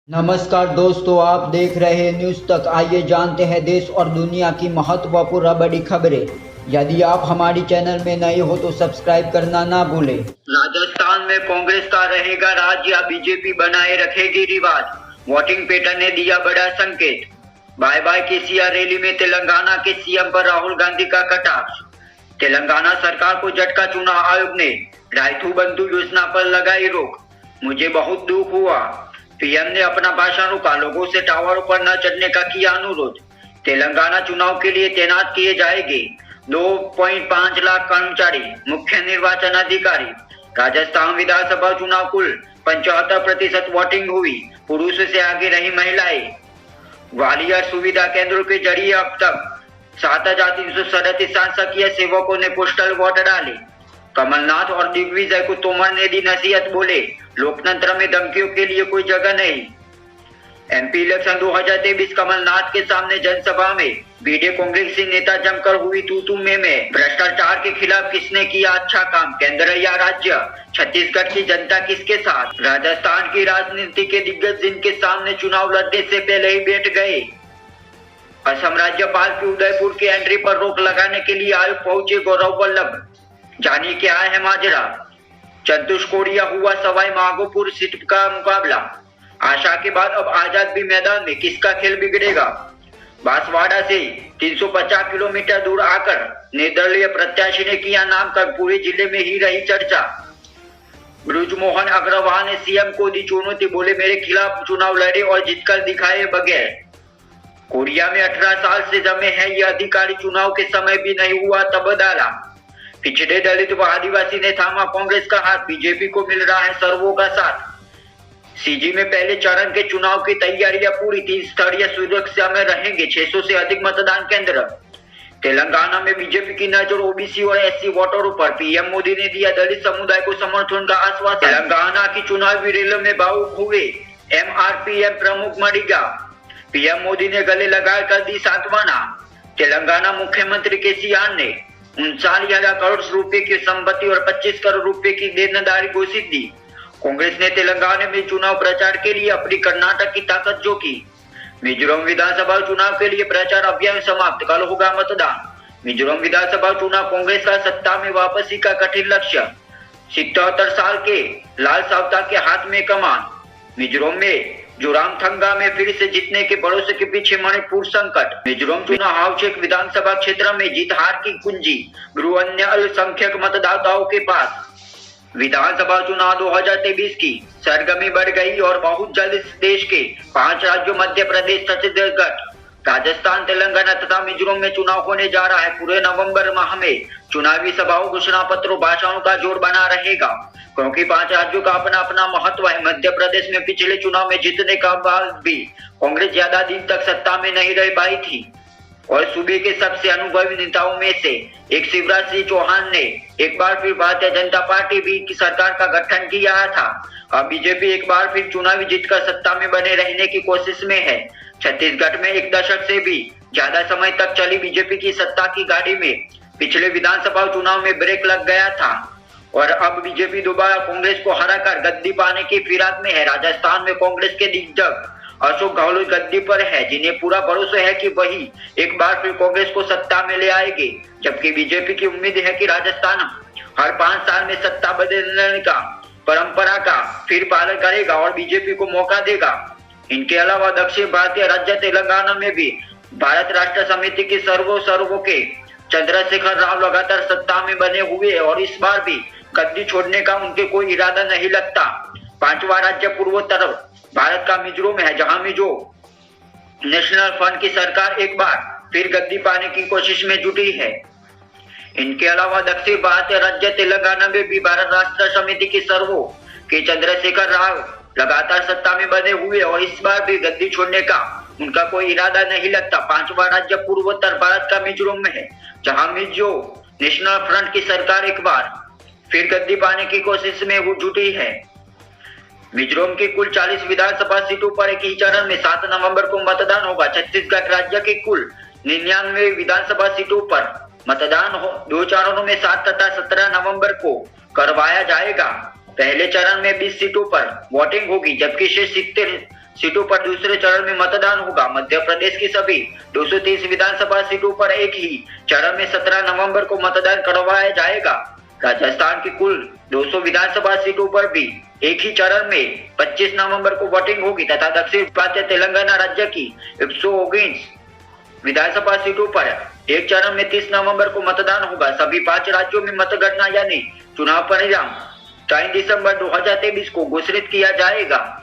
नमस्कार दोस्तों, आप देख रहे हैं न्यूज़ तक। आइए जानते हैं देश और दुनिया की महत्वपूर्ण बड़ी खबरें। यदि आप हमारी चैनल में नए हो तो सब्सक्राइब करना ना भूलें। राजस्थान में कांग्रेस का रहेगा राज या बीजेपी बनाए रखेगी रिवाज, वोटिंग पैटर्न ने दिया बड़ा संकेत। बाय बाय केसीआर रैली में तेलंगाना के सीएम पर राहुल गांधी का कटाक्ष। तेलंगाना सरकार को झटका, चुनाव आयोग ने रायथू बंधु योजना पर लगाई रोक। मुझे बहुत दुख हुआ, पीएम ने अपना भाषण रोका, लोगों से टावरों पर न चढ़ने का किया अनुरोध। तेलंगाना चुनाव के लिए तैनात किए जाएंगे 2.5 लाख कर्मचारी, मुख्य निर्वाचन अधिकारी। राजस्थान विधानसभा चुनाव कुल 75% वोटिंग हुई, पुरुषों से आगे रही महिलाएं। ग्वालियर सुविधा केंद्रों के जरिए अब तक 7,337 शासकीय सेवकों ने पोस्टल वोट डाले। कमलनाथ और दिग्विजय को तोमर ने दी नसीहत, बोले लोकतंत्र में धमकियों के लिए कोई जगह नहीं। एमपी इलेक्शन 2023 कमलनाथ के सामने जनसभा में वीडियो कांग्रेसी नेता जमकर हुई तू में। भ्रष्टाचार के खिलाफ किसने किया अच्छा काम, केंद्र या राज्य? छत्तीसगढ़ की जनता किसके साथ? राजस्थान की राजनीति के दिग्गज जिनके सामने चुनाव लड़ने से पहले ही बैठ गए। असम राज्यपाल की उदयपुर की एंट्री पर रोक लगाने के लिए आयोग पहुंचे गौरव वल्लभ। जानिए क्या है माजरा। चतुष्कोड़िया हुआ सवाई माधोपुर सीट का मुकाबला। आशा के बाद अब आजाद भी मैदान में, किसका खेल बिगड़ेगा? बांसवाड़ा से 350 किलोमीटर दूर आकर निर्दलीय प्रत्याशी ने किया नाम, कर पूरे जिले में ही रही चर्चा। बृजमोहन अग्रवाल ने सीएम को दी चुनौती, बोले मेरे खिलाफ चुनाव लड़े और जीतकर दिखाए बगैर। कोरिया में 18 साल से जमे हैं ये अधिकारी, चुनाव के समय भी नहीं हुआ तबादला। पिछड़े दलित व आदिवासी ने थामा कांग्रेस का हाथ, बीजेपी को मिल रहा है सर्वों का साथ। सीजी में पहले चरण के चुनाव की तैयारियां पूरी, 3 स्तरीय सुरक्षा में रहेंगे 600 से अधिक मतदान केंद्र। तेलंगाना में बीजेपी की नजर ओबीसी और एससी वोटरों पर, पीएम मोदी ने दिया दलित समुदाय को समर्थन का आश्वासन। तेलंगाना की चुनावी रैलियों में भावुक हुए एमआरपीएम प्रमुख मडिगा, पीएम मोदी ने गले लगाकर दी सांत्वना। तेलंगाना मुख्यमंत्री केसीआर ने 39,000 करोड़ रुपए की संपत्ति और 25 करोड़ रुपए की देनदारी घोषित दी। कांग्रेस ने तेलंगाना में चुनाव प्रचार के लिए अपनी कर्नाटक की ताकत झोंकी। मिजोरम विधानसभा चुनाव के लिए प्रचार अभियान समाप्त, कल होगा मतदान। मिजोरम विधानसभा चुनाव कांग्रेस का सत्ता में वापसी का कठिन लक्ष्य। 77 साल के लाल सावता के हाथ में कमान। मिजोरम में जोरामथंगा में फिर से जीतने के भरोसे के पीछे मणिपुर संकट। मिजोरम चुनाव हाउचेक विधानसभा क्षेत्र में जीत हार की कुंजी गुरु अन्य अल्पसंख्यक मतदाताओं के पास। विधानसभा चुनाव 2023 की सरगर्मी बढ़ गई और बहुत जल्द इस देश के 5 राज्यों मध्य प्रदेश, छत्तीसगढ़, राजस्थान, तेलंगाना तथा मिजोरम में चुनाव होने जा रहा है। पूरे नवंबर माह में चुनावी सभाओं, घोषणा पत्रों, भाषणों का जोर बना रहेगा, क्योंकि 5 राज्यों का अपना अपना महत्व है। मध्य प्रदेश में पिछले चुनाव में जीतने का बाद भी कांग्रेस ज्यादा दिन तक सत्ता में नहीं रह पाई थी और सूबे के सबसे अनुभवी नेताओं में से एक शिवराज सिंह चौहान ने एक बार फिर भारतीय जनता पार्टी भी की सरकार का गठन किया था। अब बीजेपी एक बार फिर चुनावी जीतकर सत्ता में बने रहने की कोशिश में है। छत्तीसगढ़ में 1 दशक से भी ज्यादा समय तक चली बीजेपी की सत्ता की गाड़ी में पिछले विधानसभा चुनाव में ब्रेक लग गया था और अब बीजेपी दोबारा कांग्रेस को हराकर गद्दी पाने की फिराक में है। राजस्थान में कांग्रेस के दिग्गज अशोक गहलोत गद्दी पर है, जिन्हें पूरा भरोसा है कि वही एक बार फिर कांग्रेस को सत्ता में ले आएंगे, जबकि बीजेपी की उम्मीद है कि राजस्थान हर 5 साल में सत्ता बदलने का परंपरा का फिर पालन करेगा और बीजेपी को मौका देगा। इनके अलावा दक्षिण भारतीय राज्य तेलंगाना में भी भारत राष्ट्र समिति की सर्वो के चंद्रशेखर राव लगातार सत्ता में बने हुए और इस बार भी गद्दी छोड़ने का उनके कोई इरादा नहीं लगता। 5वां राज्य पूर्वोत्तर भारत का मिजोरम है, जहां मिजो नेशनल फ्रंट की सरकार एक बार फिर गद्दी पाने की कोशिश में जुटी है। इनके अलावा दक्षिण भारतीय राज्य तेलंगाना में भी भारत राष्ट्र समिति की सर्वो के चंद्रशेखर राव लगातार सत्ता में बने हुए और इस बार भी गद्दी छोड़ने का उनका कोई इरादा नहीं लगता। 5वां राज्य पूर्वोत्तर भारत का मिजोरम में है, जहां मिजो नेशनल फ्रंट की सरकार एक बार फिर गद्दी पाने की कोशिश में वो जुटी है। मिजोरम की कुल 40 विधानसभा सीटों पर एक ही चरण में 7 नवंबर को मतदान होगा। छत्तीसगढ़ राज्य के कुल 99 विधानसभा सीटों पर मतदान 2 चरणों में 7 तथा 17 नवंबर को करवाया जाएगा। पहले चरण में 20 सीटों पर वोटिंग होगी, जबकि शेष सीटों पर दूसरे चरण में मतदान होगा। मध्य प्रदेश की सभी 230 विधानसभा सीटों पर एक ही चरण में 17 नवंबर को मतदान करवाया जाएगा। राजस्थान की कुल 200 विधानसभा सीटों पर भी एक ही चरण में 25 नवंबर को वोटिंग होगी तथा दक्षिण प्रांत तेलंगाना राज्य की 119 विधानसभा सीटों पर एक चरण में 30 नवंबर को मतदान होगा। सभी 5 राज्यों में मतगणना यानी चुनाव परिणाम 3 दिसंबर 2023 को घोषित किया जाएगा।